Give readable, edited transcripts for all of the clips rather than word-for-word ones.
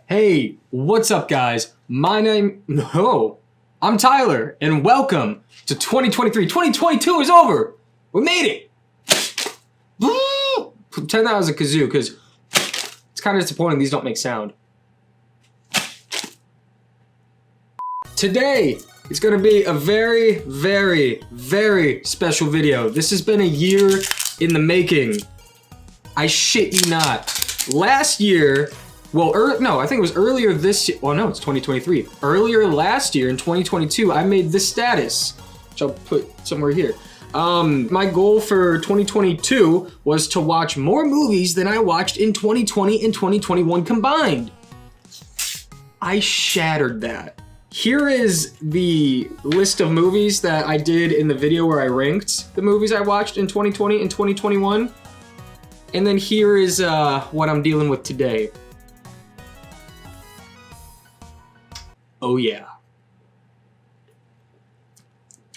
Hey, what's up guys? I'm Tyler and welcome to 2023. 2022 is over. We made it. Pretend that was a kazoo because it's kind of disappointing these don't make sound. Today, it's gonna be a very, very, very special video. This has been a year in the making. I shit you not. Last year, I think it was earlier this year. Well, no, it's 2023. Earlier last year in 2022, I made this status, which I'll put somewhere here. My goal for 2022 was to watch more movies than I watched in 2020 and 2021 combined. I shattered that. Here is the list of movies that I did in the video where I ranked the movies I watched in 2020 and 2021. And then here is what I'm dealing with today. Oh yeah.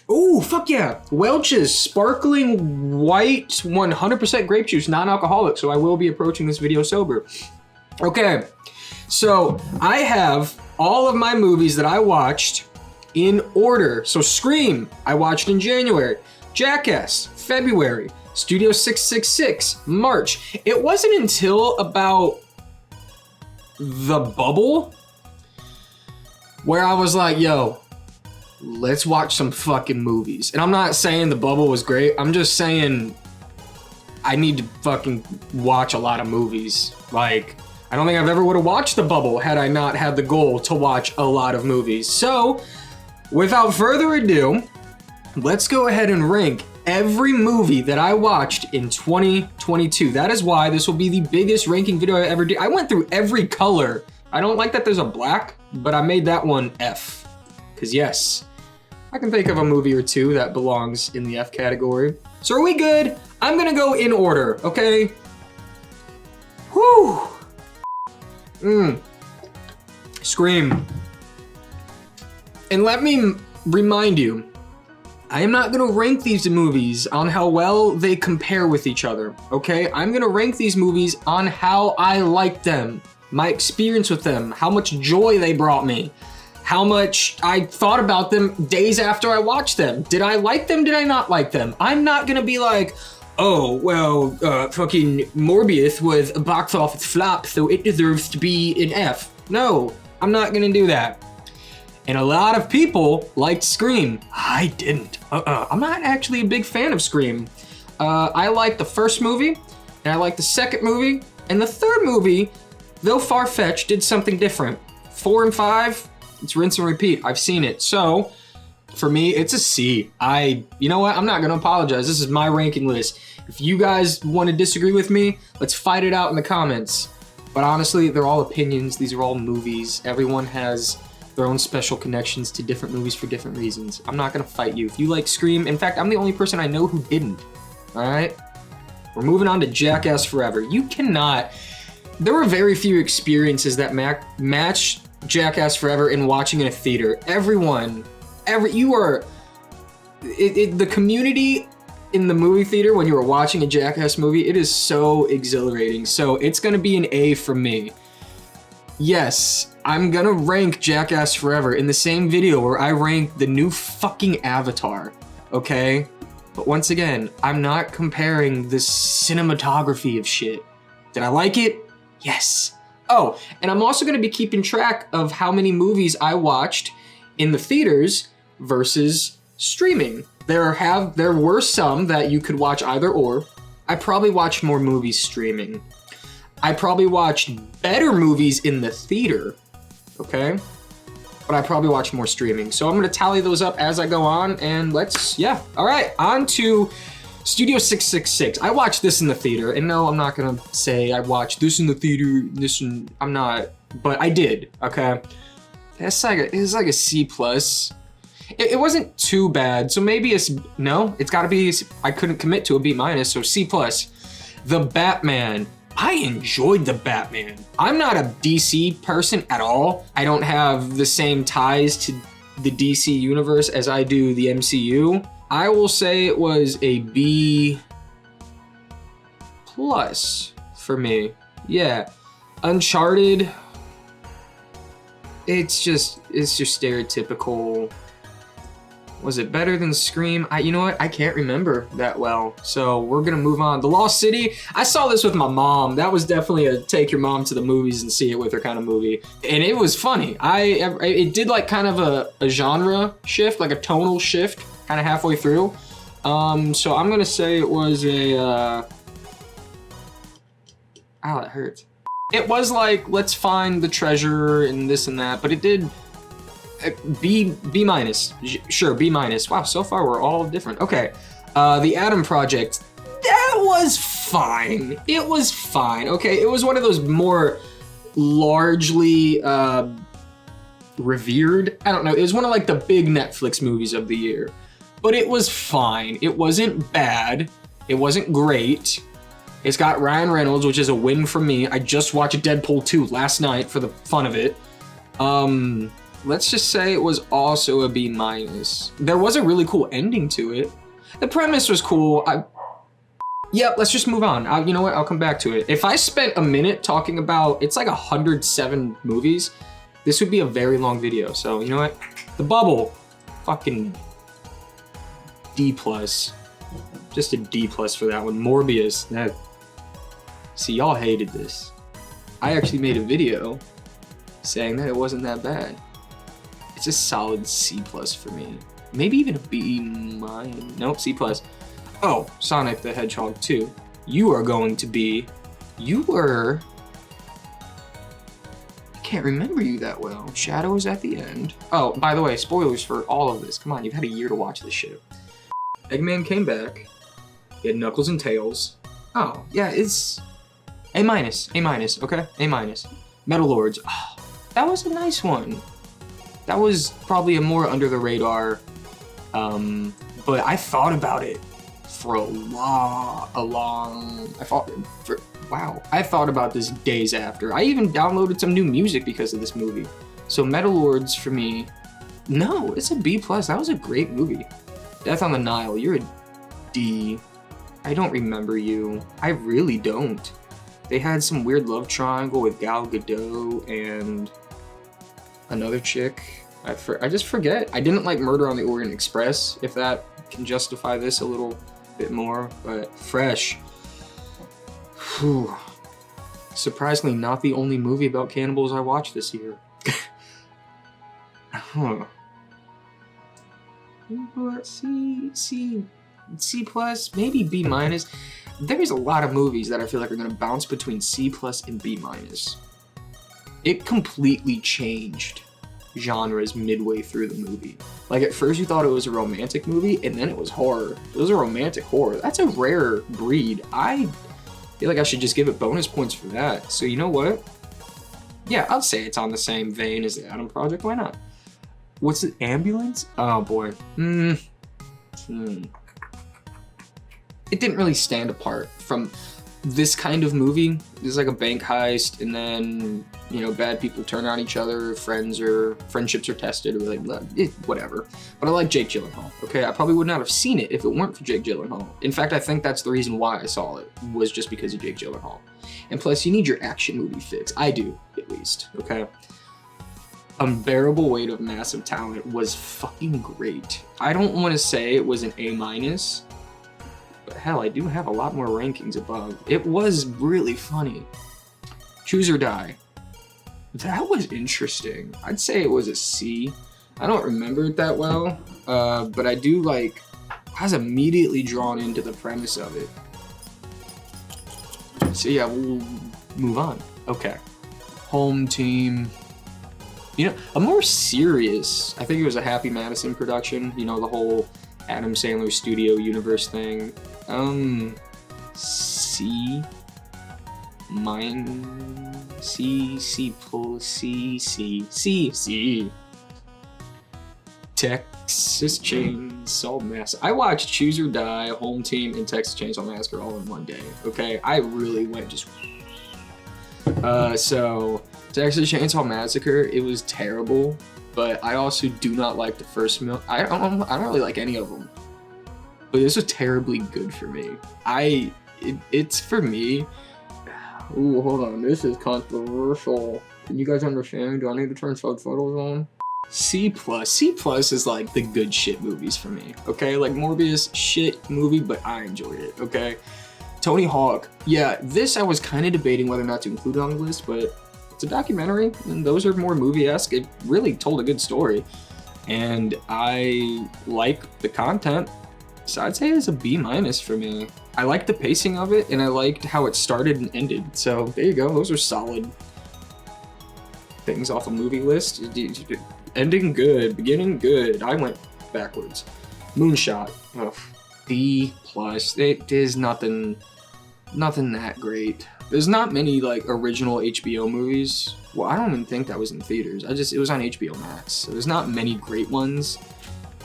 Oh, fuck yeah. Welch's sparkling white 100% grape juice, non-alcoholic, so I will be approaching this video sober. Okay, so I have all of my movies that I watched in order. So Scream, I watched in January. Jackass, February. Studio 666, March. It wasn't until about The Bubble where I was like, yo, let's watch some fucking movies. And I'm not saying The Bubble was great. I'm just saying I need to fucking watch a lot of movies. Like, I don't think I've ever would have watched The Bubble had I not had the goal to watch a lot of movies. So, without further ado, let's go ahead and rank every movie that I watched in 2022. That is why this will be the biggest ranking video I ever did. I went through every color. I don't like that there's a black, but I made that one F. Because yes, I can think of a movie or two that belongs in the F category. So are we good? I'm gonna go in order, okay? Whew. Scream. And let me remind you, I am not gonna rank these movies on how well they compare with each other, okay? I'm gonna rank these movies on how I like them, my experience with them, how much joy they brought me, how much I thought about them days after I watched them. Did I like them? Did I not like them? I'm not gonna be like, oh, well, fucking Morbius was a box office flop, so it deserves to be an F. No, I'm not gonna do that. And a lot of people liked Scream. I didn't. I'm not actually a big fan of Scream. I liked the first movie, and I liked the second movie, and the third movie, though far-fetched, did something different. 4 and 5, it's rinse and repeat. I've seen it. So, for me, it's a C. You know what? I'm not gonna apologize. This is my ranking list. If you guys want to disagree with me, let's fight it out in the comments. But honestly, they're all opinions. These are all movies. Everyone has their own special connections to different movies for different reasons. I'm not gonna fight you. If you like Scream, in fact, I'm the only person I know who didn't. All right? We're moving on to Jackass Forever. You cannot, there were very few experiences that match Jackass Forever in watching in a theater. The community in the movie theater when you were watching a Jackass movie, it is so exhilarating. So it's gonna be an A from me. Yes, I'm gonna rank Jackass Forever in the same video where I rank the new fucking Avatar, okay? But once again, I'm not comparing the cinematography of shit. Did I like it? Yes. Oh, and I'm also gonna be keeping track of how many movies I watched in the theaters versus streaming. There were some that you could watch either or. I probably watched more movies streaming. I probably watched better movies in the theater, okay? But I probably watched more streaming. So I'm gonna tally those up as I go on and all right, on to Studio 666. I watched this in the theater, and no, I'm not gonna say I watched this in the theater, I'm not, but I did, okay? It's like a C+. It wasn't too bad, so maybe it's gotta be, I couldn't commit to a B-, so C+. The Batman. I enjoyed The Batman. I'm not a DC person at all. I don't have the same ties to the DC universe as I do the MCU. I will say it was a B+ for me. Yeah. Uncharted, it's just stereotypical. Was it better than Scream? You know what? I can't remember that well. So we're gonna move on. The Lost City. I saw this with my mom. That was definitely a take your mom to the movies and see it with her kind of movie, and it was funny. It did like kind of a genre shift, like a tonal shift, kind of halfway through. So I'm gonna say it was a. Ow, that hurts. It was like, let's find the treasure and this and that, but it did. B minus, sure, B minus. Wow, so far we're all different. Okay, the Adam Project, that was fine. It was fine. Okay, it was one of those more largely revered. I don't know. It was one of like the big Netflix movies of the year, but it was fine. It wasn't bad. It wasn't great. It's got Ryan Reynolds, which is a win for me. I just watched Deadpool 2 last night for the fun of it. Let's just say it was also a B minus. There was a really cool ending to it. The premise was cool. Yep, let's just move on. You know what? I'll come back to it. If I spent a minute talking about, it's like 107 movies, this would be a very long video. So you know what? The Bubble, fucking D plus. Just a D plus for that one. Morbius. See, y'all hated this. I actually made a video saying that it wasn't that bad. It's a solid C plus for me. Maybe even a B minus. Nope, C plus. Oh, Sonic the Hedgehog 2. You are going to be. You were. I can't remember you that well. Shadow is at the end. Oh, by the way, spoilers for all of this. Come on, you've had a year to watch this shit. Eggman came back. He had Knuckles and Tails. Oh, yeah, it's A minus. A minus, okay? A minus. Metal Lords. Oh, that was a nice one. That was probably a more under the radar, but I thought about it for wow. I thought about this days after. I even downloaded some new music because of this movie. So Metal Lords for me, no, it's a B plus. That was a great movie. Death on the Nile, you're a D. I don't remember you. I really don't. They had some weird love triangle with Gal Gadot and another chick. I just forget. I didn't like Murder on the Orient Express, if that can justify this a little bit more, but Fresh. Whew. Surprisingly not the only movie about cannibals I watched this year. Huh. C plus, maybe B minus. There's a lot of movies that I feel like are gonna bounce between C plus and B minus. It completely changed genres midway through the movie. Like at first you thought it was a romantic movie and then it was horror. It was a romantic horror. That's a rare breed. I feel like I should just give it bonus points for that. So you know what? Yeah, I'll say it's on the same vein as the Adam Project. Why not? What's it? Ambulance? Oh boy. It didn't really stand apart from this kind of movie. There's like a bank heist, and then, you know, bad people turn on each other, friendships are tested, or like, whatever. But I like Jake Gyllenhaal, okay? I probably would not have seen it if it weren't for Jake Gyllenhaal. In fact, I think that's the reason why I saw it, was just because of Jake Gyllenhaal. And plus, you need your action movie fix. I do, at least, okay? Unbearable Weight of Massive Talent was fucking great. I don't want to say it was an A minus, but hell, I do have a lot more rankings above. It was really funny. Choose or Die. That was interesting. I'd say it was a C. I don't remember it that well, but I do like, I was immediately drawn into the premise of it. So yeah, we'll move on. Okay. Home Team. You know, a more serious, I think it was a Happy Madison production, you know, the whole Adam Sandler studio universe thing. C Texas Chainsaw Massacre. I watched Choose or Die, Home Team, and Texas Chainsaw Massacre all in one day, okay? I really went just... So, Texas Chainsaw Massacre, it was terrible, but I also do not like the first film. I don't really like any of them. But this was terribly good for me. It's for me. Ooh, hold on, this is controversial. Can you guys understand? Do I need to turn subtitles on? C+. C+ is like the good shit movies for me, okay? Like Morbius, shit movie, but I enjoyed it, okay? Tony Hawk, yeah, this I was kind of debating whether or not to include it on the list, but it's a documentary, and those are more movie-esque. It really told a good story, and I like the content, so I'd say it's a B- for me. I liked the pacing of it, and I liked how it started and ended, so there you go, those are solid things off a movie list. Ending good, beginning good. I went backwards. Moonshot, ugh. D+. It is nothing that great. There's not many like original HBO movies. Well, I don't even think that was in theaters. It was on HBO Max. So there's not many great ones,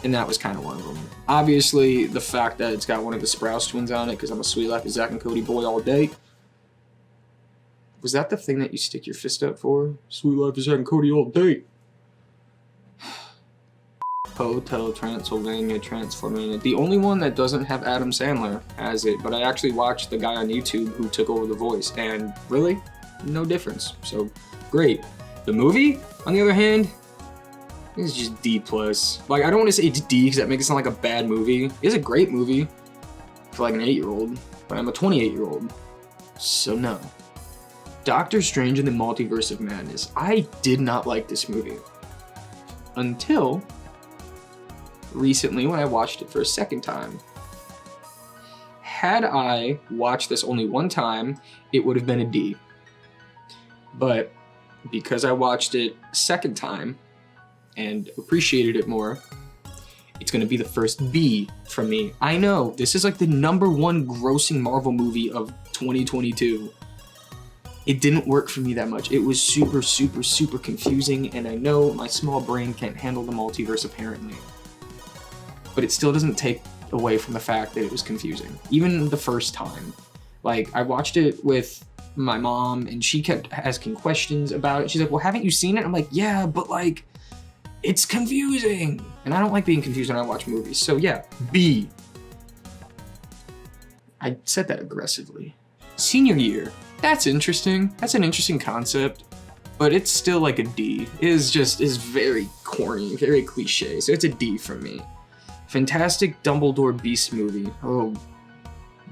and that was kind of one of them. Obviously, the fact that it's got one of the Sprouse twins on it, because I'm a Sweet Life of Zack and Cody boy all day. Was that the thing that you stick your fist up for? Sweet Life of Zack and Cody all day. Hotel Transylvania, Transformania. The only one that doesn't have Adam Sandler has it, but I actually watched the guy on YouTube who took over the voice, and really, no difference. So, great. The movie, on the other hand, is just D+. Like, I don't want to say it's D because that makes it sound like a bad movie. It's a great movie for like an 8-year-old, but I'm a 28-year-old, so no. Doctor Strange in the Multiverse of Madness. I did not like this movie until recently when I watched it for a second time. Had I watched this only one time, it would have been a D. But because I watched it a second time and appreciated it more, it's gonna be the first B from me. I know, this is like the #1 grossing Marvel movie of 2022. It didn't work for me that much. It was super, super, super confusing, and I know my small brain can't handle the multiverse apparently. But it still doesn't take away from the fact that it was confusing. Even the first time. Like, I watched it with my mom, and she kept asking questions about it. She's like, well, haven't you seen it? I'm like, yeah, but like, it's confusing. And I don't like being confused when I watch movies. So yeah, B. I said that aggressively. Senior year. That's interesting. That's an interesting concept. But it's still like a D. It is very corny, very cliche. So it's a D from me. Fantastic Dumbledore Beast movie. Oh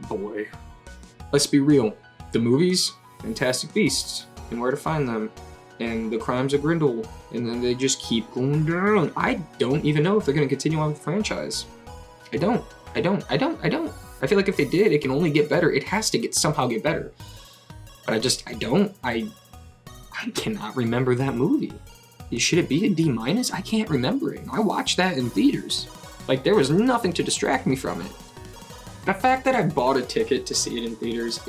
boy. Let's be real. The movies, Fantastic Beasts, and where to find them, and the crimes of Grindel, and then they just keep going down. I don't even know if they're gonna continue on with the franchise. I don't. I feel like if they did, it can only get better. It has to somehow get better. But I cannot remember that movie. Should it be a D-? I can't remember it. I watched that in theaters. Like, there was nothing to distract me from it. The fact that I bought a ticket to see it in theaters,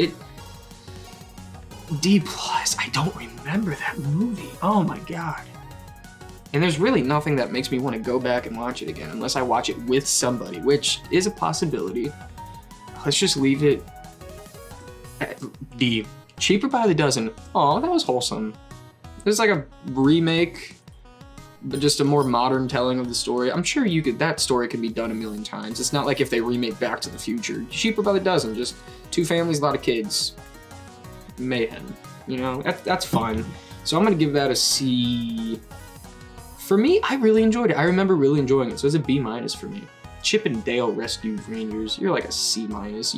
D+. I don't remember that movie. Oh my god. And there's really nothing that makes me want to go back and watch it again unless I watch it with somebody, which is a possibility. Let's just leave it at D. Cheaper by the Dozen. Oh, that was wholesome. It's like a remake, but just a more modern telling of the story. I'm sure that story can be done a million times. It's not like if they remake Back to the Future. Cheaper by the Dozen, just 2 families, a lot of kids. Mayhem, you know, that's fun. So I'm gonna give that a C. For me, I really enjoyed it. I remember really enjoying it, so it's a B- for me. Chip and Dale Rescue Rangers, you're like a C-. You weren't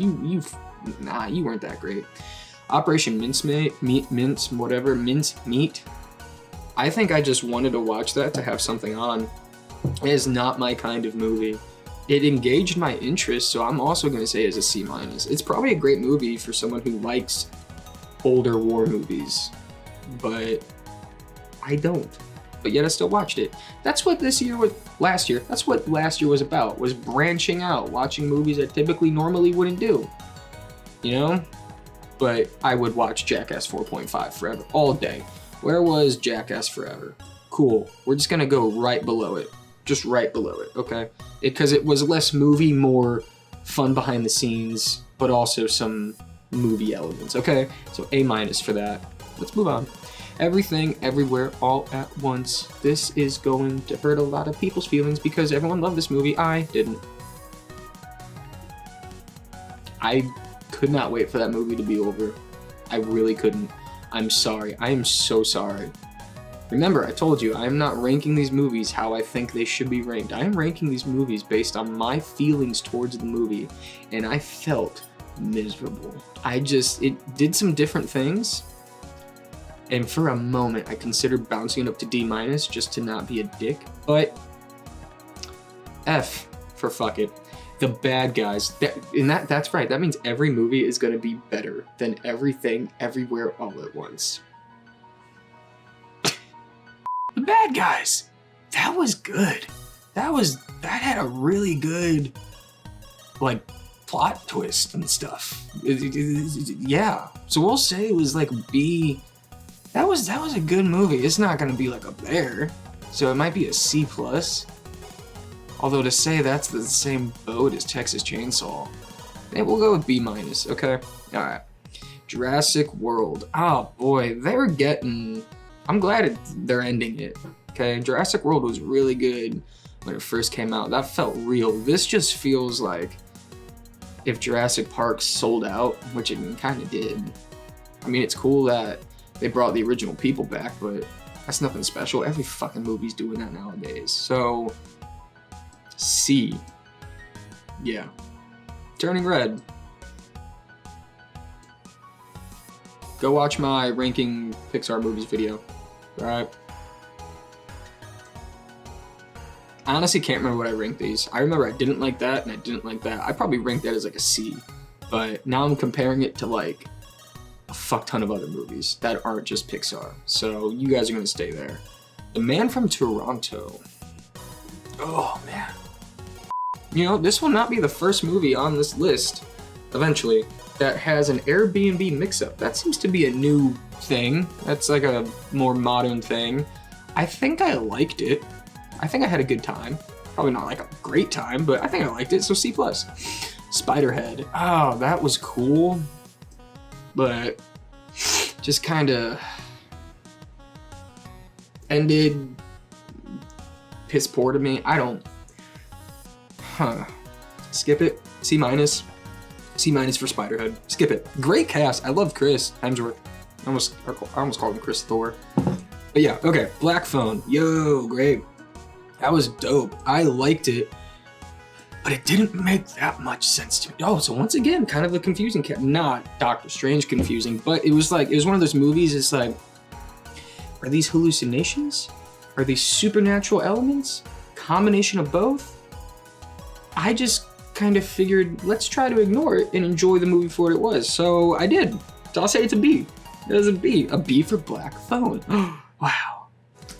that great. Operation Mincemeat. I think I just wanted to watch that to have something on. It is not my kind of movie. It engaged my interest, so I'm also going to say it's a C-. It's probably a great movie for someone who likes older war movies, but I don't. But yet I still watched it. That's what that's what last year was about, was branching out, watching movies I typically normally wouldn't do, you know? But I would watch Jackass 4.5 forever, all day. Where was Jackass Forever? Cool. We're just gonna go right below it. Just right below it, okay? Because it was less movie, more fun behind the scenes, but also some movie elements, okay? So A- for that. Let's move on. Everything, Everywhere, All at Once. This is going to hurt a lot of people's feelings because everyone loved this movie. I didn't. I could not wait for that movie to be over. I really couldn't. I'm sorry. I am so sorry. Remember, I told you, I am not ranking these movies how I think they should be ranked. I am ranking these movies based on my feelings towards the movie, and I felt miserable. It did some different things, and for a moment, I considered bouncing it up to D- just to not be a dick, but F for fuck it. The Bad Guys, that's right, that means every movie is gonna be better than everything, everywhere, all at once. The Bad Guys, that was good. That had a really good, like, plot twist and stuff. Yeah, so we'll say it was like B. That was a good movie. It's not gonna be like up there, so it might be a C+. Although to say that's the same boat as Texas Chainsaw, we'll go with B-, okay? Alright. Jurassic World. Oh boy, they're getting... I'm glad they're ending it, okay? Jurassic World was really good when it first came out. That felt real. This just feels like if Jurassic Park sold out, which it kind of did. I mean, it's cool that they brought the original people back, but that's nothing special. Every fucking movie's doing that nowadays. So, C. Yeah. Turning Red. Go watch my ranking Pixar movies video. Alright. I honestly can't remember what I ranked these. I remember I didn't like that and I didn't like that. I probably ranked that as like a C. But now I'm comparing it to like a fuck ton of other movies that aren't just Pixar. So you guys are gonna stay there. The Man from Toronto. Oh man. You know, this will not be the first movie on this list, eventually, that has an Airbnb mix-up. That seems to be a new thing. That's like a more modern thing. I think I liked it. I think I had a good time. Probably not like a great time, but I think I liked it, so C+. Spiderhead. Oh, that was cool. But just kind of ended piss poor to me. I don't... Skip it. C-. C- for Spiderhead. Skip it. Great cast. I love Chris Hemsworth. I almost called him Chris Thor. But yeah, okay. Black Phone. Yo, great. That was dope. I liked it, but it didn't make that much sense to me. Oh, so once again, kind of a confusing not Doctor Strange confusing, but it was one of those movies, it's like, are these hallucinations? Are these supernatural elements? Combination of both? I just kind of figured, let's try to ignore it and enjoy the movie for what it was. So I did. So I'll say it's a B. It was a B. A B for Black Phone. Wow.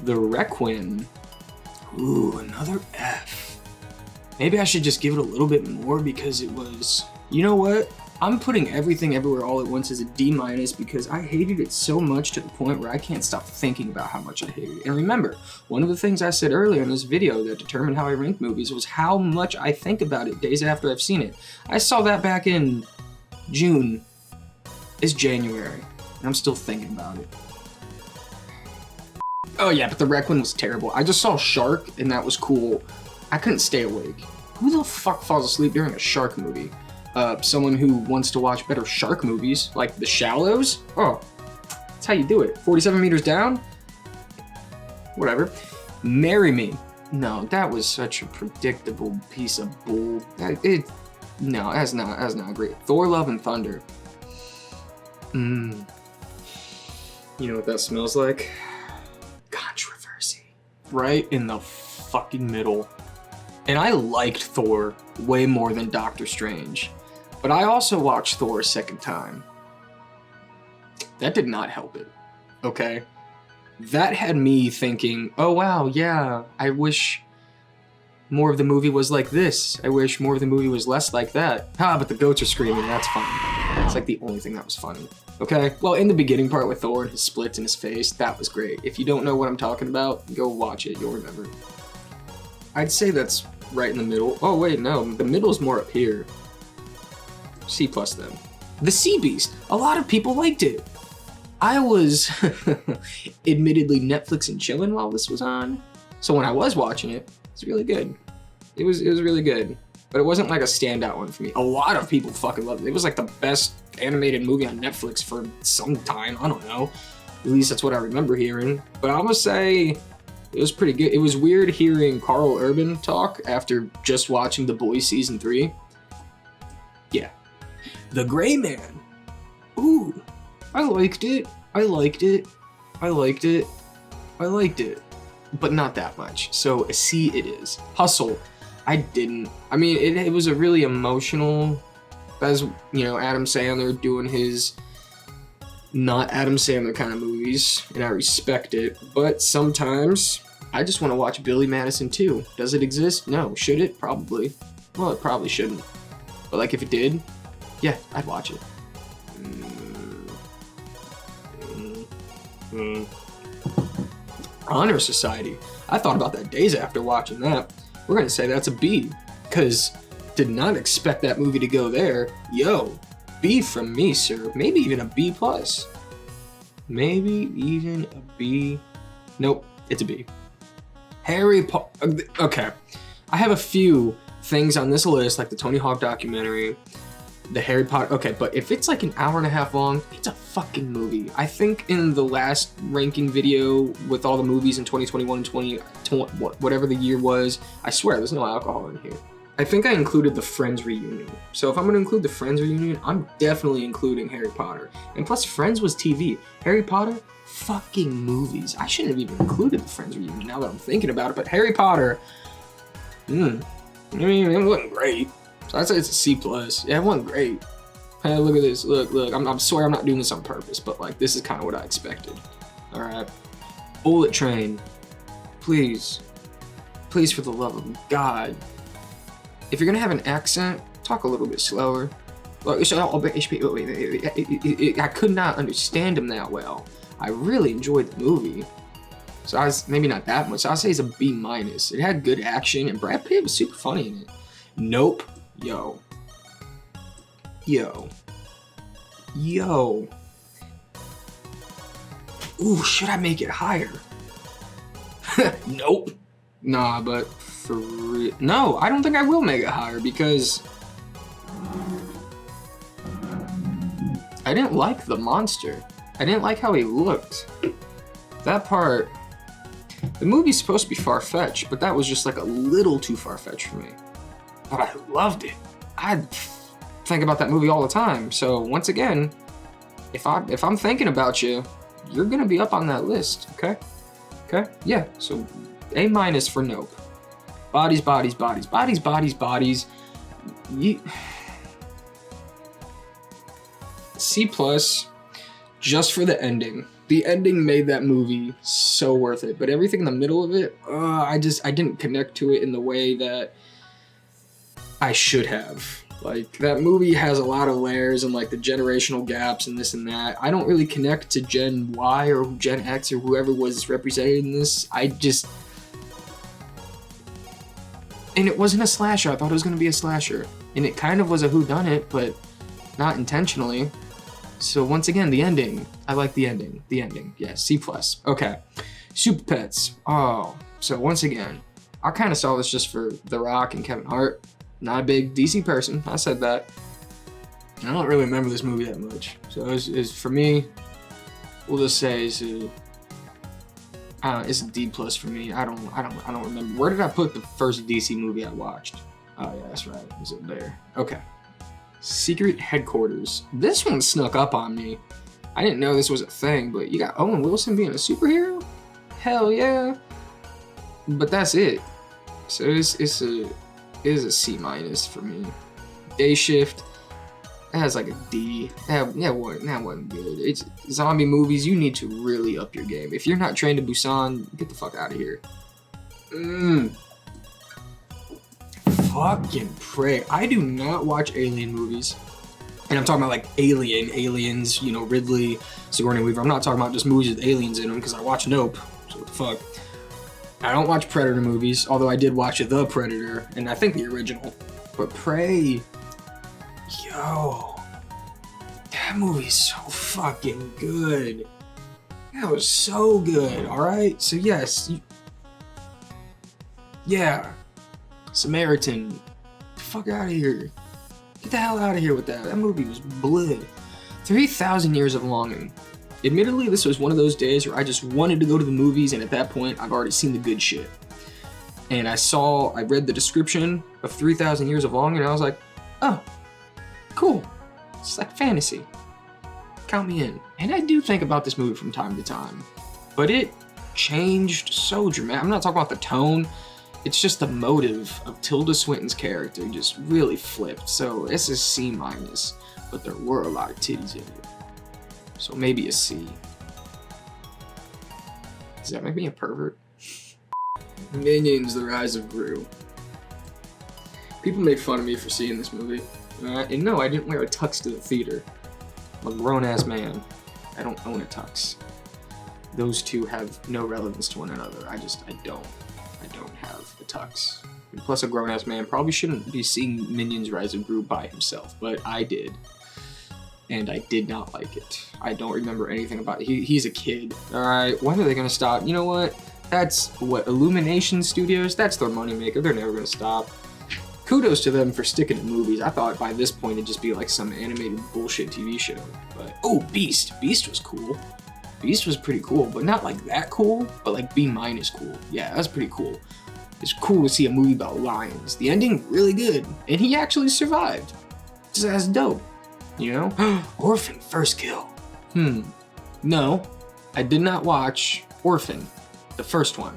The Requiem. Ooh, another F. Maybe I should just give it a little bit more because it was... You know what? I'm putting Everything Everywhere All at Once as a D- because I hated it so much to the point where I can't stop thinking about how much I hated it. And remember, one of the things I said earlier in this video that determined how I rank movies was how much I think about it days after I've seen it. I saw that back in June. It's January, and I'm still thinking about it. Oh yeah, but the Requiem was terrible. I just saw Shark, and that was cool. I couldn't stay awake. Who the fuck falls asleep during a shark movie? Someone who wants to watch better shark movies, like The Shallows? Oh, that's how you do it. 47 meters down? Whatever. Marry Me. No, that was such a predictable piece of bull. No, that's not great. Thor, Love and Thunder. You know what that smells like? Controversy. Right in the fucking middle. And I liked Thor way more than Doctor Strange. But I also watched Thor a second time. That did not help it, okay? That had me thinking, oh wow, yeah, I wish more of the movie was like this. I wish more of the movie was less like that. But the goats are screaming, that's funny. It's like the only thing that was funny. Okay, well, in the beginning part with Thor and his splits in his face, that was great. If you don't know what I'm talking about, go watch it, you'll remember. I'd say that's right in the middle. Oh wait, no, the middle's more up here. C+ then. The Sea Beast. A lot of people liked it. I was admittedly Netflix and chilling while this was on. So when I was watching it, it's really good. It was really good. But it wasn't like a standout one for me. A lot of people fucking loved it. It was like the best animated movie on Netflix for some time. I don't know. At least that's what I remember hearing. But I'm gonna say it was pretty good. It was weird hearing Carl Urban talk after just watching The Boys Season 3. Yeah. The Gray Man. Ooh. I liked it. I liked it. I liked it. I liked it. But not that much. So a C it is. Hustle. I didn't. I mean, it was a really emotional, as you know, Adam Sandler doing his not Adam Sandler kind of movies, and I respect it. But sometimes I just want to watch Billy Madison too. Does it exist? No. Should it? Probably. Well, it probably shouldn't. But like if it did, yeah, I'd watch it. Honor Society. I thought about that days after watching that. We're gonna say that's a B, because did not expect that movie to go there. Yo, B from me, sir. Maybe even a B plus. Maybe even a B. Nope, it's a B. Harry Potter. Okay, I have a few things on this list, like the Tony Hawk documentary, the Harry Potter. Okay, but if it's like an hour and a half long, it's a fucking movie. I think in the last ranking video with all the movies in 2021 and 20 whatever the year was, I swear there's no alcohol in here. I think I included the Friends reunion. So if I'm gonna include the Friends reunion, I'm definitely including Harry Potter. And plus Friends was TV. Harry Potter, fucking movies. I shouldn't have even included the Friends reunion now that I'm thinking about it, but Harry Potter, I mean, it wasn't great. So I'd say it's a C plus. Yeah, it wasn't great. Hey, look at this. Look. I'm swear I'm not doing this on purpose, but like this is kind of what I expected. All right. Bullet Train. Please, for the love of God. If you're gonna have an accent, talk a little bit slower. I could not understand him that well. I really enjoyed the movie. So I was, maybe not that much. So I'll say it's a B minus. It had good action and Brad Pitt was super funny in it. Nope. Yo. Ooh, should I make it higher? Nope. Nah, but for real. No, I don't think I will make it higher because I didn't like the monster. I didn't like how he looked. That part, the movie's supposed to be far-fetched, but that was just like a little too far-fetched for me. But I loved it. I think about that movie all the time. So once again, if I'm thinking about you, you're gonna be up on that list, okay? Okay? Yeah, so A minus for Nope. Bodies. C plus, just for the ending. The ending made that movie so worth it, but everything in the middle of it, I didn't connect to it in the way that I should have. Like, that movie has a lot of layers and like the generational gaps and this and that. I don't really connect to Gen Y or Gen X or whoever was represented in this. And it wasn't a slasher. I thought it was going to be a slasher. And it kind of was a whodunit, but not intentionally. So once again, the ending. I like the ending. The ending. Yeah, C+. Okay. Super Pets. Oh, so once again, I kind of saw this just for The Rock and Kevin Hart. Not a big DC person. I said that. I don't really remember this movie that much. So it's for me, we'll just say it's a D plus for me. I don't remember. Where did I put the first DC movie I watched? Oh yeah, that's right. Is it there? Okay. Secret Headquarters. This one snuck up on me. I didn't know this was a thing, but you got Owen Wilson being a superhero? Hell yeah. But that's it. So it is a C minus for me. Day Shift. It has like a D. That wasn't good. It's zombie movies. You need to really up your game. If you're not trained to Busan, get the fuck out of here. Fucking pray. I do not watch alien movies. And I'm talking about like aliens, you know, Ridley, Sigourney Weaver. I'm not talking about just movies with aliens in them because I watch Nope. So what the fuck? I don't watch Predator movies, although I did watch The Predator, and I think the original. But Prey, yo, that movie's so fucking good. That was so good, alright? So yes, yeah, Samaritan, get the fuck out of here. Get the hell out of here with that. That movie was blood. 3,000 Years of Longing. Admittedly, this was one of those days where I just wanted to go to the movies, and at that point, I've already seen the good shit. And I read the description of 3,000 Years of Longing, and I was like, oh, cool. It's like fantasy. Count me in. And I do think about this movie from time to time, but it changed so dramatic. I'm not talking about the tone. It's just the motive of Tilda Swinton's character just really flipped. So it's a C-, but there were a lot of titties in it. So maybe a C. Does that make me a pervert? Minions: The Rise of Gru. People make fun of me for seeing this movie. And no, I didn't wear a tux to the theater. I'm a grown-ass man. I don't own a tux. Those two have no relevance to one another. I don't have a tux. And plus, a grown-ass man probably shouldn't be seeing Minions: Rise of Gru by himself, but I did. And I did not like it. I don't remember anything about it. He's a kid. Alright, when are they gonna stop? You know what? That's what, Illumination Studios? That's their moneymaker. They're never gonna stop. Kudos to them for sticking to movies. I thought by this point it'd just be like some animated bullshit TV show. But, oh, Beast. Beast was cool. Beast was pretty cool, but not like that cool, but like B- cool. Yeah, that's pretty cool. It's cool to see a movie about lions. The ending, really good. And he actually survived. Just that's dope. You know? Orphan first kill. No, I did not watch Orphan, the first one.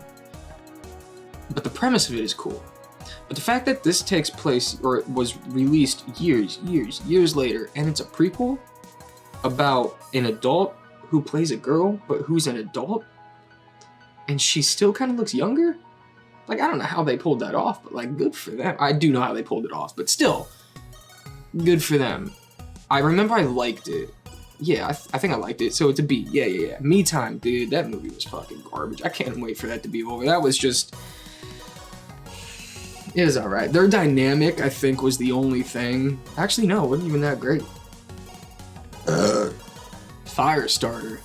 But the premise of it is cool. But the fact that this takes place, or it was released years later, and it's a prequel about an adult who plays a girl, but who's an adult, and she still kind of looks younger? Like, I don't know how they pulled that off, but like, good for them. I do know how they pulled it off, but still, good for them. I remember I liked it. Yeah, I think I liked it, so it's a B. Yeah. Me Time, dude, that movie was fucking garbage. I can't wait for that to be over. That was just... It was alright. Their dynamic, I think, was the only thing. Actually, no, it wasn't even that great. Firestarter.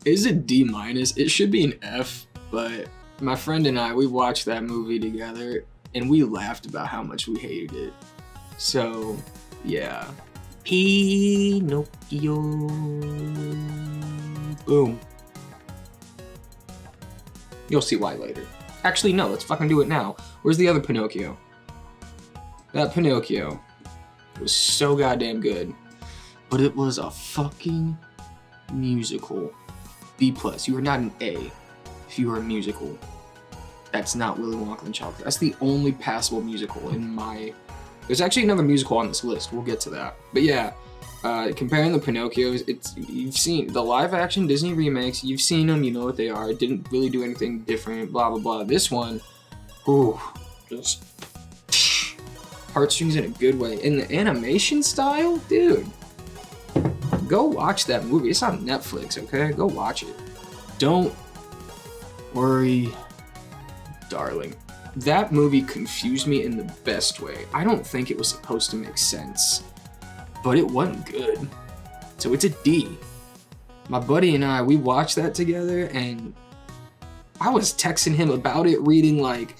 Is it D-? It should be an F, but my friend and I, we watched that movie together, and we laughed about how much we hated it. So, yeah. Pinocchio. Boom. You'll see why later. Actually, no, let's fucking do it now. Where's the other Pinocchio? That Pinocchio was so goddamn good. But it was a fucking musical. B+. You are not an A if you are a musical. That's not Willy Wonka and Chocolate. That's the only passable musical in my... There's actually another musical on this list. We'll get to that. But yeah, comparing the Pinocchios, you've seen the live-action Disney remakes. You've seen them. You know what they are. It didn't really do anything different. Blah blah blah. This one, ooh, just heartstrings in a good way. In the animation style, dude, go watch that movie. It's on Netflix. Okay, go watch it. Don't worry, darling. That movie confused me in the best way. I don't think it was supposed to make sense, but it wasn't good. So it's a D. My buddy and I, we watched that together, and I was texting him about it, reading like,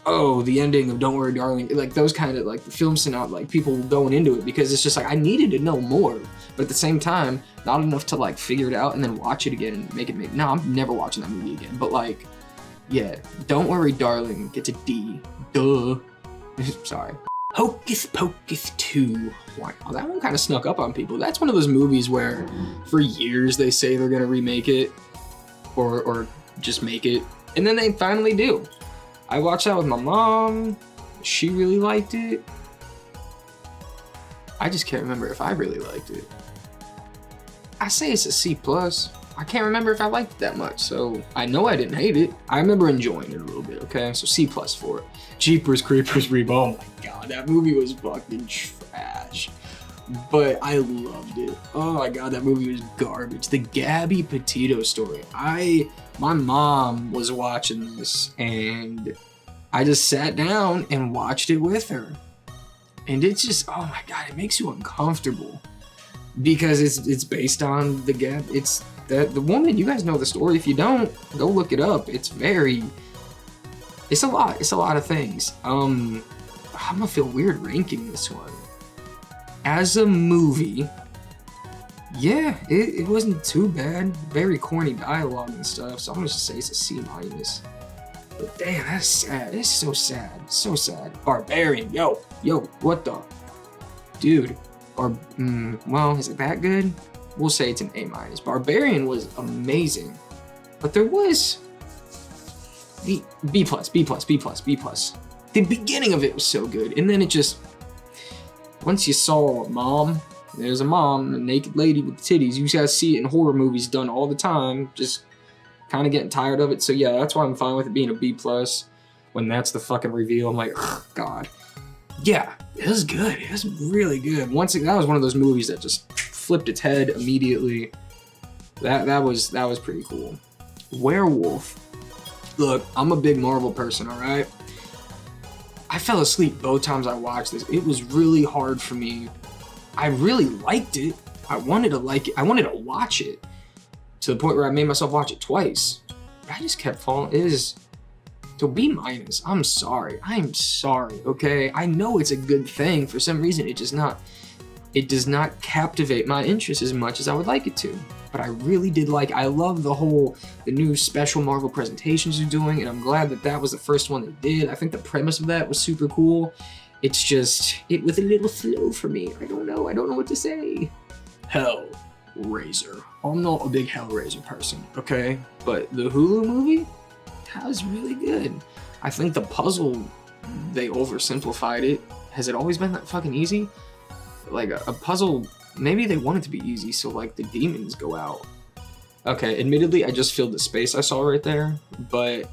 oh, the ending of Don't Worry Darling, like those kind of like the film sent like people going into it, because it's just like I needed to know more, but at the same time, not enough to like figure it out and then watch it again and make it make. No, I'm never watching that movie again. But like, yeah, Don't Worry Darling gets a D. Duh. Sorry. Hocus Pocus 2. Wow, that one kind of snuck up on people. That's one of those movies where for years they say they're gonna remake it or just make it, and then they finally do. I watched that with my mom. She really liked it. I just can't remember if I really liked it. I say it's a C+. I can't remember if I liked it that much, so I know I didn't hate it. I remember enjoying it a little bit, okay? So C+ for it. Jeepers Creepers Reborn. Oh my god, that movie was fucking trash. But I loved it. Oh my god, that movie was garbage. The Gabby Petito story. My mom was watching this, and I just sat down and watched it with her. And it's just, oh my god, it makes you uncomfortable. Because it's based on the Gab. It's the woman, you guys know the story. If you don't, go look it up. It's a lot of things. I'm gonna feel weird ranking this one. As a movie, Yeah, it wasn't too bad. Very corny dialogue and stuff, so I'm gonna just say it's a C-. But damn, that's sad. It's so sad. So sad. Barbarian, yo, what the? Dude, well, is it that good? We'll say it's an A-. Barbarian was amazing, but there was B+. The beginning of it was so good, and then it just, once you saw there's a mom, a naked lady with titties, you gotta see it in horror movies done all the time, just kind of getting tired of it. So yeah, that's why I'm fine with it being a B+. When that's the fucking reveal, I'm like, ugh, God. Yeah, it was good. It was really good. That was one of those movies that just flipped its head immediately. That was pretty cool. Werewolf. Look, I'm a big Marvel person, all right? I fell asleep both times I watched this. It was really hard for me. I really liked it. I wanted to like it. I wanted to watch it to the point where I made myself watch it twice. But I just kept falling. It is to B-. I'm sorry. I'm sorry. Okay. I know it's a good thing. For some reason, it does not captivate my interest as much as I would like it to. But I really did I love the new special Marvel presentations they're doing, and I'm glad that was the first one they did. I think the premise of that was super cool. It's just, it was a little slow for me. I don't know what to say. Hellraiser. I'm not a big Hellraiser person, okay? But the Hulu movie, that was really good. I think the puzzle, they oversimplified it. Has it always been that fucking easy? Like a puzzle, maybe they want it to be easy so like the demons go out. Okay, admittedly, I just filled the space I saw right there, but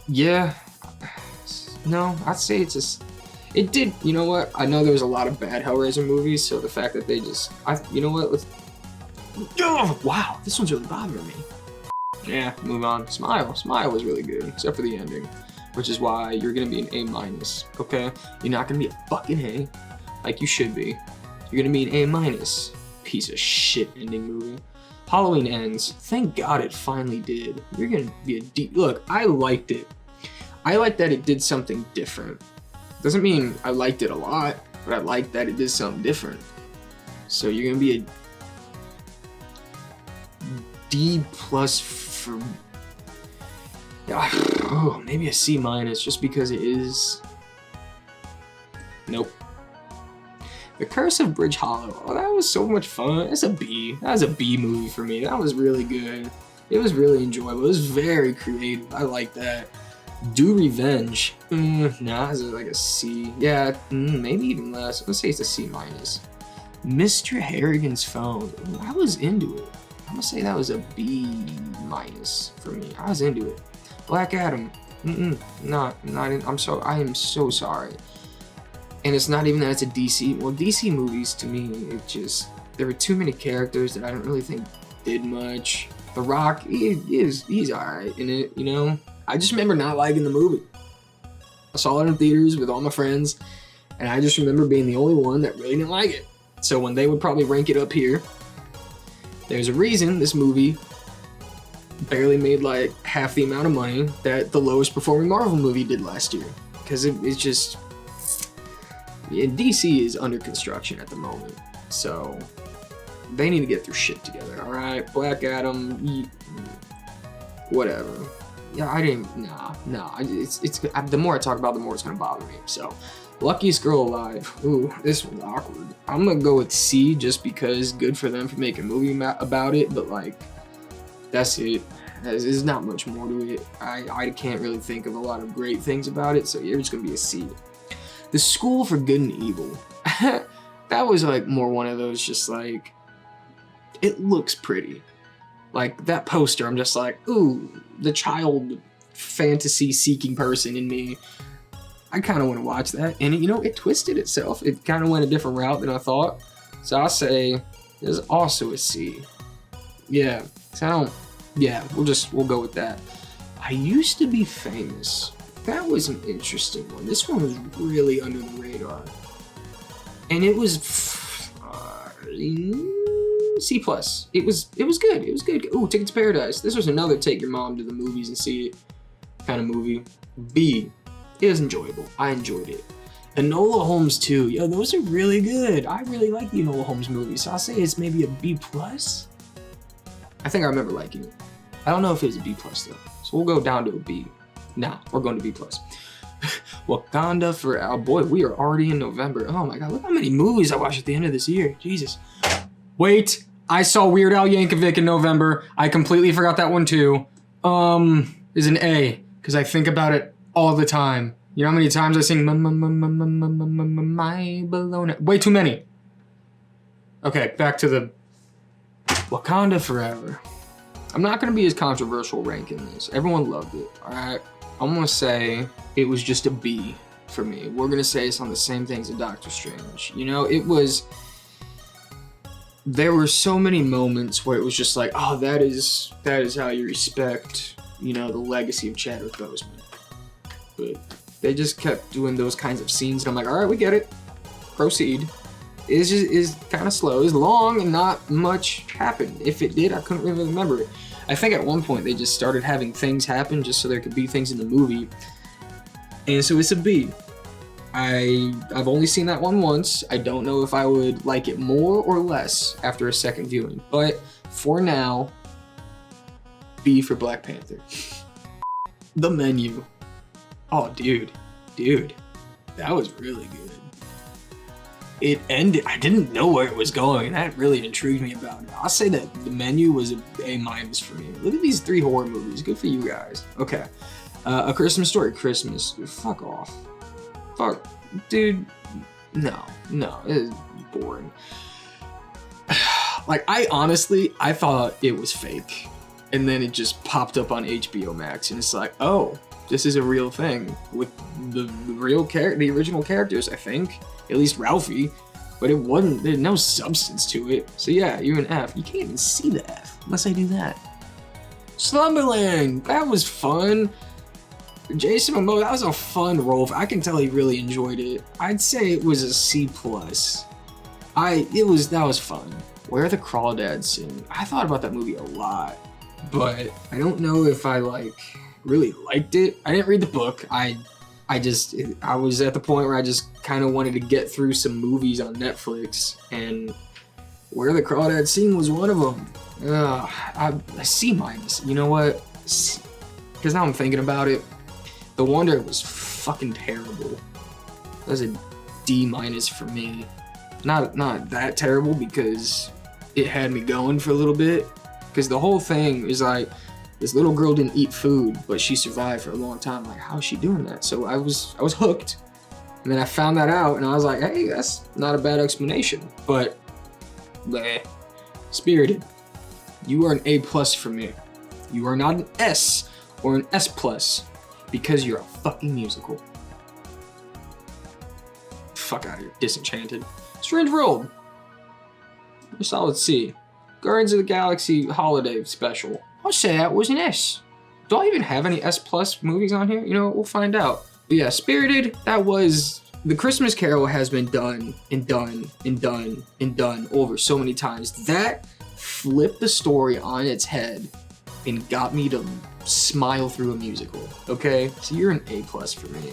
yeah, no, I'd say it's just, it did, you know what? I know there's a lot of bad Hellraiser movies, so the fact that they just, you know what? Wow, this one's really bothering me. Yeah, move on. Smile was really good, except for the ending, which is why you're gonna be an A-, okay? You're not gonna be a fucking A, like you should be. You're gonna be an A-. Piece of shit ending movie. Halloween Ends. Thank God it finally did. You're gonna be a D. Look, I liked it. I like that it did something different. Doesn't mean I liked it a lot, but I liked that it did something different. So you're gonna be a D+ for, oh, maybe a C- just because it is. Nope. The Curse of Bridge Hollow. Oh, that was so much fun. It's a B. That was a B movie for me. That was really good. It was really enjoyable. It was very creative. I like that. Do Revenge. Nah, it's like a C. Yeah, maybe even less. Let's say it's a C-. Mr. Harrigan's Phone. I was into it. I'm gonna say that was a B- for me. I was into it. Black Adam. Not in, I am so sorry. And it's not even that it's a DC. Well, DC movies to me, there were too many characters that I don't really think did much. The Rock, he's alright in it, you know? I just remember not liking the movie. I saw it in theaters with all my friends, and I just remember being the only one that really didn't like it. So when they would probably rank it up here, there's a reason this movie barely made like half the amount of money that the lowest performing Marvel movie did last year. Because it's just, DC is under construction at the moment, so they need to get their shit together, alright? Black Adam, whatever. Yeah, it's the more I talk about it, the more it's gonna bother me, so. Luckiest Girl Alive. Ooh, this one's awkward. I'm gonna go with C just because good for them for making a movie about it, but like, that's it. There's not much more to it. I can't really think of a lot of great things about it, so you're just gonna be a C. The School for Good and Evil. That was like more one of those just like, it looks pretty. Like that poster, I'm just like, ooh, the child fantasy seeking person in me. I kind of want to watch that. And you know, it twisted itself. It kind of went a different route than I thought. So I'll say there's also a C. Yeah, so we'll go with that. I Used to Be Famous. That was an interesting one. This one was really under the radar. And it was C+. It was good. It was good. Ooh, Ticket to Paradise. This was another take your mom to the movies and see it kind of movie. B. It was enjoyable. I enjoyed it. Enola Holmes 2, yo, those are really good. I really like the Enola Holmes movies, so I'll say it's maybe a B+. I think I remember liking it. I don't know if it was a B+ though, so we'll go down to a B. Nah, we're going to B+. Wakanda for, oh boy, we are already in November. Oh my god, look how many movies I watched at the end of this year. Jesus. Wait, I saw Weird Al Yankovic in November. I completely forgot that one too. Is an A, because I think about it all the time. You know how many times I sing my baloney? Way too many. Okay, back to the Wakanda Forever. I'm not gonna be as controversial ranking this. Everyone loved it, all right? I'm gonna say it was just a B for me. We're gonna say it's on the same things as Doctor Strange. You know, there were so many moments where it was just like, oh, that is how you respect, you know, the legacy of Chadwick Boseman. But they just kept doing those kinds of scenes, and I'm like, all right, we get it. Proceed. Is kind of slow. It's long, and not much happened. If it did, I couldn't really remember it. I think at one point they just started having things happen just so there could be things in the movie, and so it's a B. I've only seen that one once. I don't know if I would like it more or less after a second viewing, but for now, B for Black Panther. The Menu. Oh, dude, that was really good. It ended, I didn't know where it was going, and that really intrigued me about it. I'll say that The Menu was a A- for me. Look at these 3 horror movies, good for you guys. Okay, A Christmas Story, Christmas, fuck off. Fuck, dude, no, it is boring. Like, I thought it was fake, and then it just popped up on HBO Max, and it's like, oh, this is a real thing with the original characters, I think. At least Ralphie. But there's no substance to it. So yeah, you're an F. You can't even see the F unless I do that. Slumberland, that was fun. Jason Momoa, that was a fun role. I can tell he really enjoyed it. I'd say it was a C+. That was fun. Where the Crawdads Sing. I thought about that movie a lot, but I don't know if I really liked it. I didn't read the book. I was at the point where I just kind of wanted to get through some movies on Netflix, and Where the Crawdads Sing was one of them. A C-. You know what? Because now I'm thinking about it, The Wonder was fucking terrible. That was a D- for me. Not that terrible because it had me going for a little bit. Because the whole thing is like, this little girl didn't eat food, but she survived for a long time. Like, how is she doing that? So I was hooked, and then I found that out, and I was like, hey, that's not a bad explanation. But, bleh. Spirited, you are an A+ for me. You are not an S or an S+, because you're a fucking musical. Fuck out of here, Disenchanted. Strange World, a solid C. Guardians of the Galaxy Holiday Special, I'll say that was an S. Do I even have any S+ movies on here? You know, we'll find out. But yeah, Spirited, that was... The Christmas Carol has been done and done and done and done over so many times. That flipped the story on its head and got me to smile through a musical, okay? So you're an A+ for me.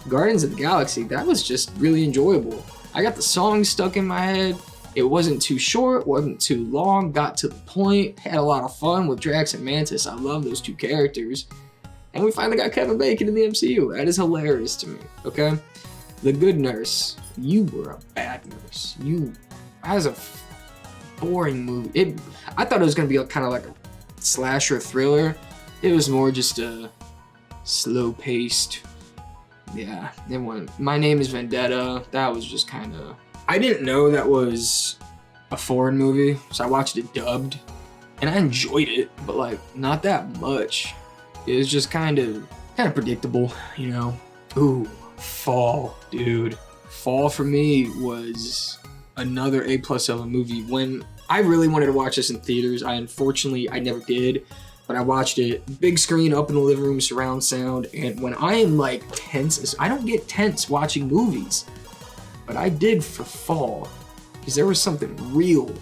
Guardians of the Galaxy, that was just really enjoyable. I got the songs stuck in my head. It wasn't too short, wasn't too long, got to the point, had a lot of fun with Drax and Mantis. I love those 2 characters. And we finally got Kevin Bacon in the MCU. That is hilarious to me, okay? The Good Nurse, you were a bad nurse. That was a boring movie. I thought it was gonna be kind of like a slasher thriller. It was more just a slow-paced, yeah, it went. My Name is Vendetta, that was just kind of... I didn't know that was a foreign movie, so I watched it dubbed, and I enjoyed it, but like, not that much. It was just kind of predictable, you know? Ooh, Fall, dude. Fall for me was another A+ of a movie. When I really wanted to watch this in theaters, I never did, but I watched it big screen up in the living room, surround sound, and when I am like tense, I don't get tense watching movies. But I did for Fall, because there was something real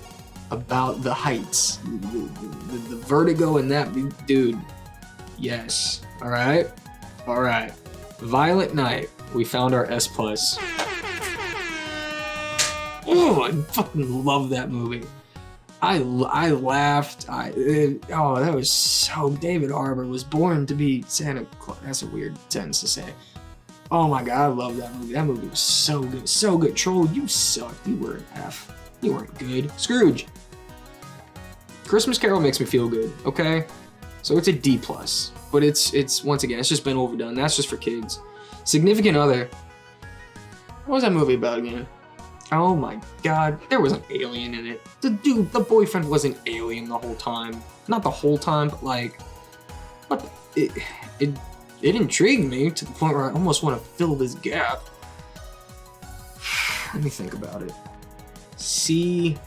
about the heights, the vertigo in that, dude. Yes, all right. Violent Night. We found our S+. Oh, I fucking love that movie. I laughed. That was so. David Harbour was born to be Santa Claus. That's a weird sentence to say. Oh my god, I love that movie. That movie was so good. So good. Troll, you sucked. You were an F. You weren't good. Scrooge. Christmas Carol makes me feel good, okay? So it's a D+. But it's once again, it's just been overdone. That's just for kids. Significant Other. What was that movie about again? Oh my god, there was an alien in it. The boyfriend was an alien the whole time. Not the whole time, but like, it intrigued me to the point where I almost want to fill this gap. Let me think about it. C-,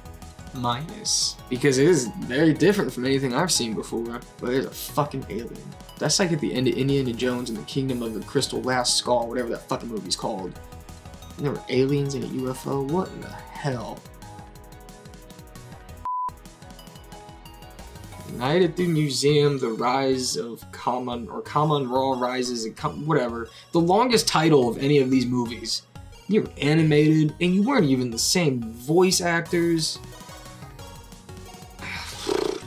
because it is very different from anything I've seen before, but there's a fucking alien. That's like at the end of Indiana Jones and the Kingdom of the Crystal Last Skull, whatever that fucking movie's called. And there were aliens in a UFO? What in the hell? Night at the Museum, The Rise of Kamen, or Kamen Raw Rises, whatever. The longest title of any of these movies. You were animated, and you weren't even the same voice actors.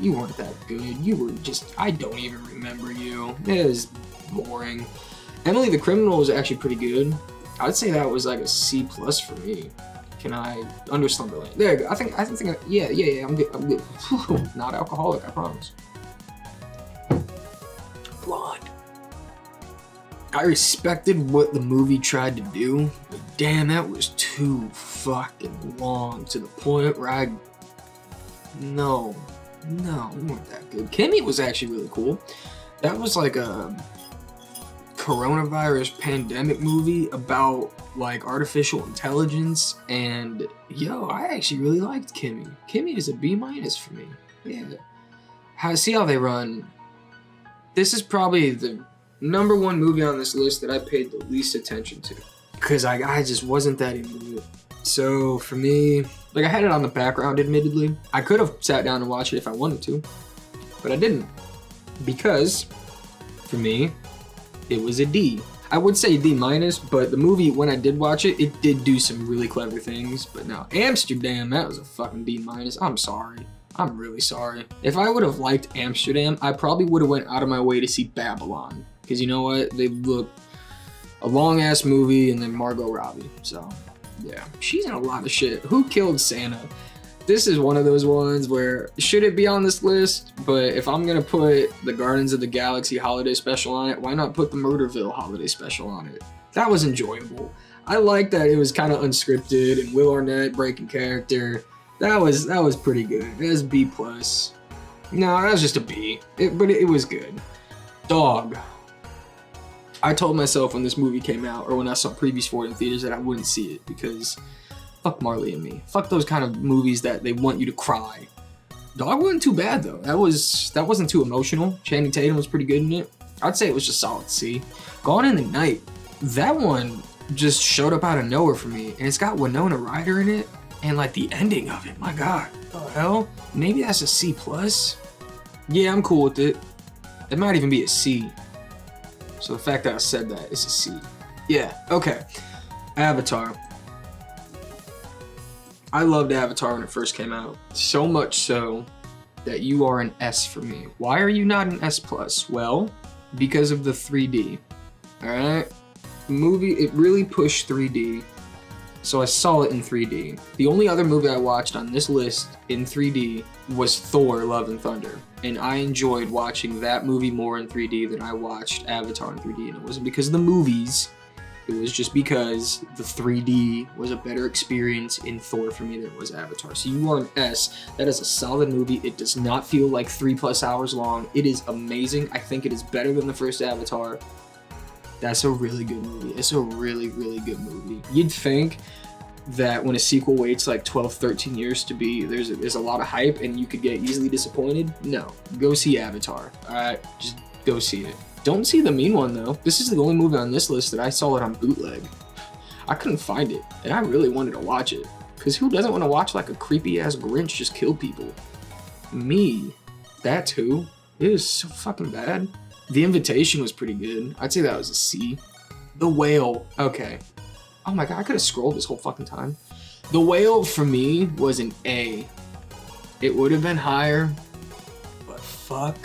You weren't that good. You were just, I don't even remember you. It was boring. Emily the Criminal was actually pretty good. I'd say that was like a C+ for me. Can I under Slumberland? There you go. I think yeah, I'm good. Not alcoholic, I promise. Blonde. I respected what the movie tried to do, but damn, that was too fucking long to the point where no, you weren't that good. Kimmy was actually really cool. That was like a coronavirus pandemic movie about like artificial intelligence, and I actually really liked Kimmy. Kimmy is a B- for me. Yeah. See how they run. This is probably the number one movie on this list that I paid the least attention to, because I just wasn't that into it. So for me, like, I had it on the background, admittedly. I could have sat down and watched it if I wanted to, but I didn't, because for me, it was a D. I would say D-, but the movie, when I did watch it, it did do some really clever things. But no, Amsterdam, that was a fucking D-. I'm sorry. I'm really sorry. If I would have liked Amsterdam, I probably would have went out of my way to see Babylon. Because you know what? They look a long-ass movie, and then Margot Robbie. So, yeah. She's in a lot of shit. Who Killed Santa? This is one of those ones where, should it be on this list? But if I'm gonna put the Guardians of the Galaxy holiday special on it, why not put the Murderville holiday special on it? That was enjoyable. I liked that it was kind of unscripted and Will Arnett breaking character. That was pretty good. It was B+. No, that was just a B. But it was good. Dog. I told myself when this movie came out, or when I saw previews for it in theaters, that I wouldn't see it because fuck Marley and Me. Fuck those kind of movies that they want you to cry. Dog wasn't too bad though. That wasn't too emotional. Channing Tatum was pretty good in it. I'd say it was just solid C. Gone in the Night. That one just showed up out of nowhere for me, and it's got Winona Ryder in it, and like the ending of it. My God, what the hell? Maybe that's a C+. Yeah, I'm cool with it. It might even be a C. So the fact that I said that is a C. Yeah. Okay. Avatar. I loved Avatar when it first came out, so much so that you are an S for me. Why are you not an S+? Well, because of the 3D. Alright? The movie, it really pushed 3D, so I saw it in 3D. The only other movie I watched on this list in 3D was Thor: Love and Thunder, and I enjoyed watching that movie more in 3D than I watched Avatar in 3D, and it wasn't because of the movies. It was just because the 3D was a better experience in Thor for me than it was Avatar. So you are an S. That is a solid movie. It does not feel like 3+ hours long. It is amazing. I think it is better than the first Avatar. That's a really good movie. It's a really, really good movie. You'd think that when a sequel waits like 12, 13 years to be, there's a lot of hype and you could get easily disappointed. No. Go see Avatar. Alright? Just go see it. Don't see the mean one though. This is the only movie on this list that I saw it on bootleg. I couldn't find it, and I really wanted to watch it. Cause who doesn't want to watch like a creepy ass Grinch just kill people? Me. That's who. It is so fucking bad. The Invitation was pretty good. I'd say that was a C. The Whale. Okay. Oh my god, I could have scrolled this whole fucking time. The Whale for me was an A. It would have been higher, but fuck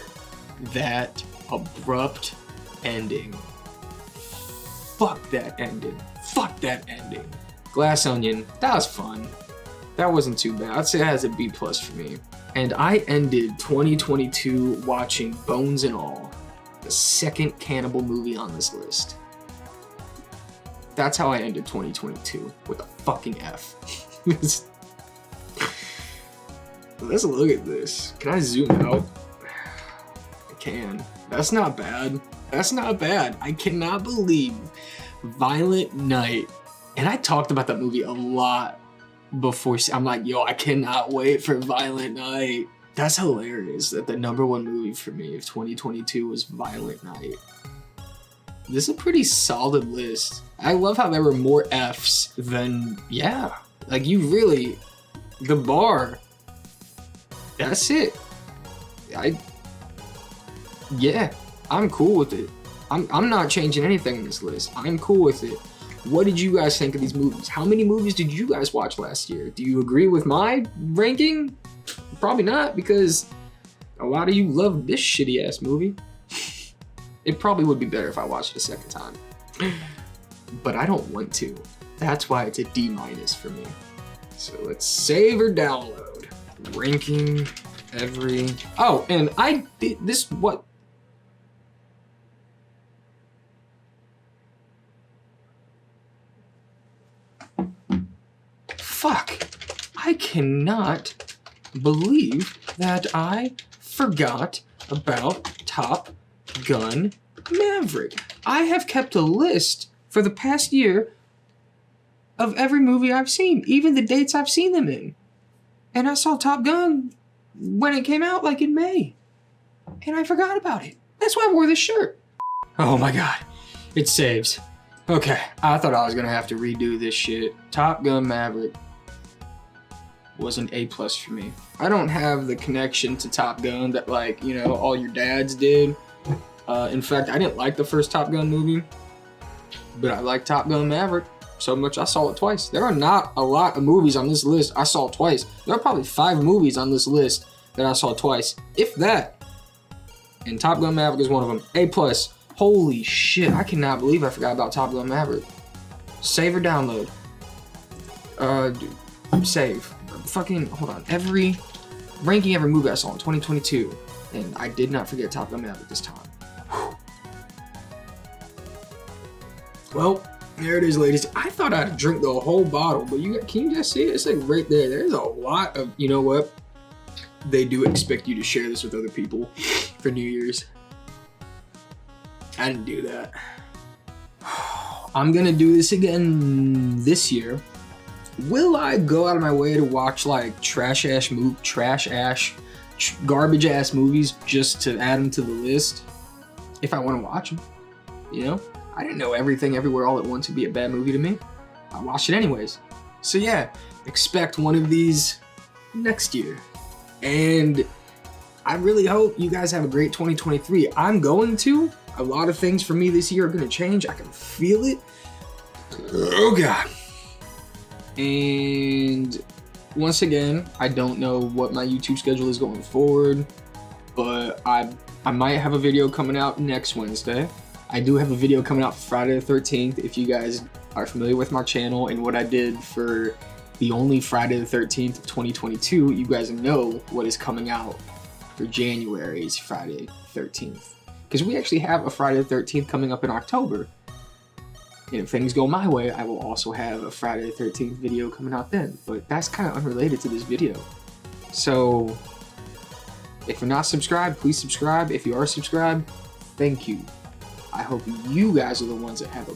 that abrupt ending. Fuck that ending. Fuck that ending. Glass Onion, that was fun. That wasn't too bad. I'd say it has a B+ for me. And I ended 2022 watching Bones and All, the second cannibal movie on this list. That's how I ended 2022, with a fucking F. Let's look at this. Can I zoom out? I can. That's not bad. That's not bad. I cannot believe Violent Night. And I talked about that movie a lot before. I'm like, yo, I cannot wait for Violent Night. That's hilarious that the #1 movie for me of 2022 was Violent Night. This is a pretty solid list. I love how there were more Fs than, yeah. Like you really, the bar, that's it. Yeah, I'm cool with it. I'm not changing anything in this list. I'm cool with it. What did you guys think of these movies? How many movies did you guys watch last year? Do you agree with my ranking? Probably not, because a lot of you love this shitty ass movie. It probably would be better if I watched it a second time. But I don't want to. That's why it's a D- for me. So let's save or download. Ranking every... Oh, and I did this, what? Fuck. I cannot believe that I forgot about Top Gun Maverick. I have kept a list for the past year of every movie I've seen, even the dates I've seen them in. And I saw Top Gun when it came out, like in May. And I forgot about it. That's why I wore this shirt. Oh my god. It saves. Okay, I thought I was gonna have to redo this shit. Top Gun Maverick was an A+ for me. I don't have the connection to Top Gun that, like, you know, all your dads did. In fact, I didn't like the first Top Gun movie, but I like Top Gun Maverick so much I saw it twice. There are not a lot of movies on this list I saw twice. There are probably 5 movies on this list that I saw twice, if that. And Top Gun Maverick is one of them. A+. Holy shit, I cannot believe I forgot about Top Gun Maverick. Save or download? Save. Fucking, hold on. Ranking every movie I saw in 2022. And I did not forget Top Gun Maverick this time. Whew. Well, there it is, ladies. I thought I'd drink the whole bottle, but can you just see it? It's like right there. There's a lot of, you know what? They do expect you to share this with other people for New Year's. I didn't do that. I'm gonna do this again this year. Will I go out of my way to watch like garbage ass movies just to add them to the list? If I want to watch them, you know? I didn't know Everything Everywhere All at Once would be a bad movie to me. I watched it anyways. So yeah, expect one of these next year. And I really hope you guys have a great 2023. I'm going to. A lot of things for me this year are going to change. I can feel it. Oh God. And once again, I don't know what my YouTube schedule is going forward, but I might have a video coming out next Wednesday. I do have a video coming out Friday the 13th. If you guys are familiar with my channel and what I did for the only Friday the 13th of 2022, you guys know what is coming out for January's Friday 13th. Because we actually have a Friday the 13th coming up in October. And if things go my way, I will also have a Friday the 13th video coming out then. But that's kind of unrelated to this video. So, if you're not subscribed, please subscribe. If you are subscribed, thank you. I hope you guys are the ones that have a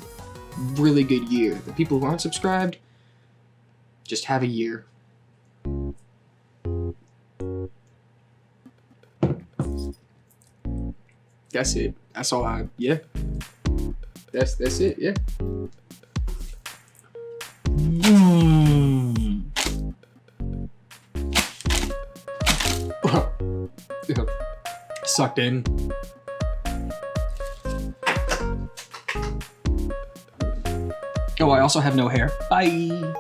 really good year. The people who aren't subscribed, just have a year. That's it. That's all yeah. That's it, yeah. Sucked in. Oh, I also have no hair. Bye.